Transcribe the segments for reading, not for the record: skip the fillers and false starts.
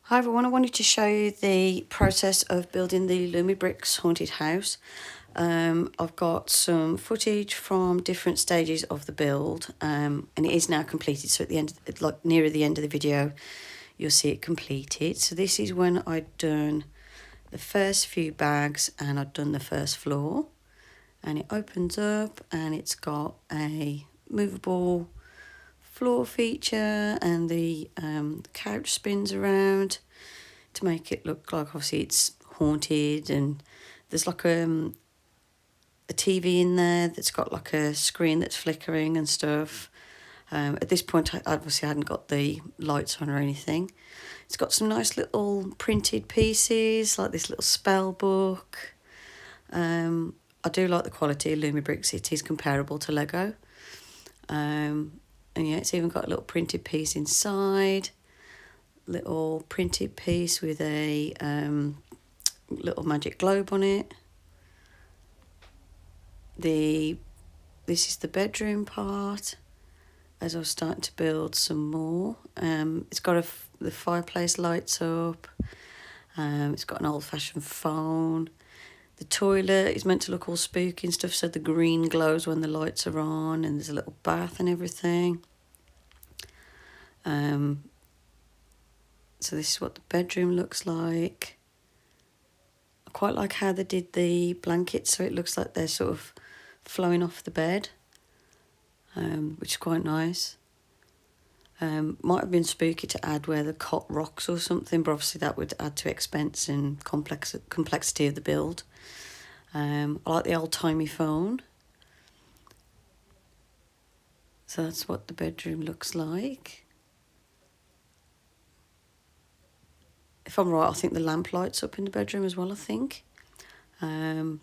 Hi everyone, I wanted to show you the process of building the PhantomBrickz haunted house. I've got some footage from different stages of the build, and it is now completed. So at the end, like nearer the end of the video, you'll see it completed. So this is when I'd done the first few bags and I'd done the first floor, and it opens up and it's got a movable floor feature, and the couch spins around to make it look like obviously it's haunted, and there's like a TV in there that's got like a screen that's flickering and stuff. At this point I obviously hadn't got the lights on or anything. It's got some nice little printed pieces like this little spell book. I do like the quality of PhantomBrickz. It is comparable to Lego. And yeah, it's even got a little printed piece inside, little printed piece with a little magic globe on it. This is the bedroom part. As I was starting to build some more, it's got the fireplace lights up. It's got an old-fashioned phone. The toilet is meant to look all spooky and stuff, so the green glows when the lights are on, and there's a little bath and everything. So this is what the bedroom looks like. I quite like how they did the blankets, so it looks like they're sort of flowing off the bed, which is quite nice. Might have been spooky to add where the cot rocks or something, but obviously that would add to expense and complexity of the build. I like the old-timey phone. So that's what the bedroom looks like. If I'm right, I think the lamp lights up in the bedroom as well, I think. I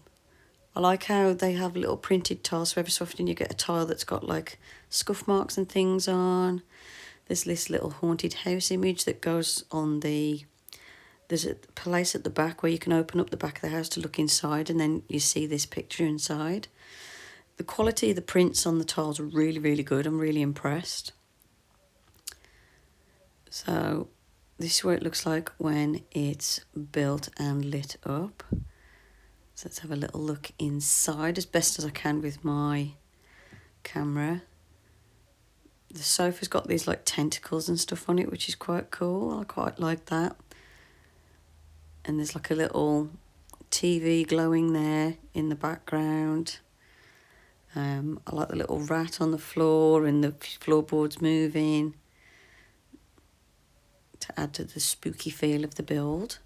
like how they have little printed tiles, so every so often you get a tile that's got like scuff marks and things on. There's this little haunted house image that goes on there's a place at the back where you can open up the back of the house to look inside, and then you see this picture inside. The quality of the prints on the tiles are really, really good. I'm really impressed. So this is what it looks like when it's built and lit up. So let's have a little look inside as best as I can with my camera. The sofa's got these like tentacles and stuff on it, which is quite cool. I quite like that. And there's like a little TV glowing there in the background. I like the little rat on the floor and the floorboards moving to add to the spooky feel of the build.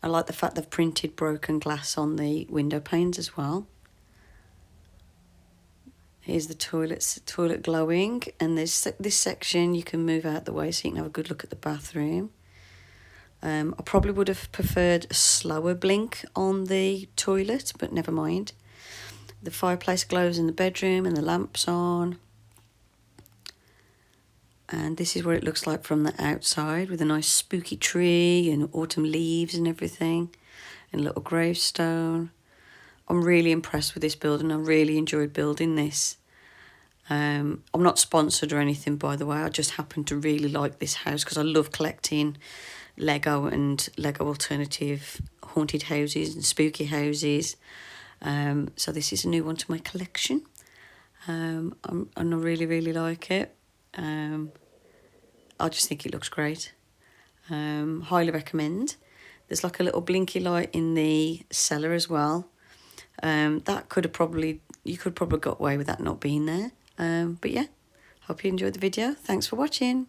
I like the fact they've printed broken glass on the window panes as well. Here's the toilet glowing, and there's this section you can move out the way so you can have a good look at the bathroom. I probably would have preferred a slower blink on the toilet, but never mind. The fireplace glows in the bedroom and the lamp's on. And this is what it looks like from the outside, with a nice spooky tree and autumn leaves and everything, and a little gravestone. I'm really impressed with this build, and I really enjoyed building this. I'm not sponsored or anything, by the way. I just happen to really like this house because I love collecting Lego and Lego alternative haunted houses and spooky houses. So this is a new one to my collection. And I really, really like it. I just think it looks great. Highly recommend. There's like a little blinky light in the cellar as well. You could probably got away with that not being there. But yeah, hope you enjoyed the video. Thanks for watching.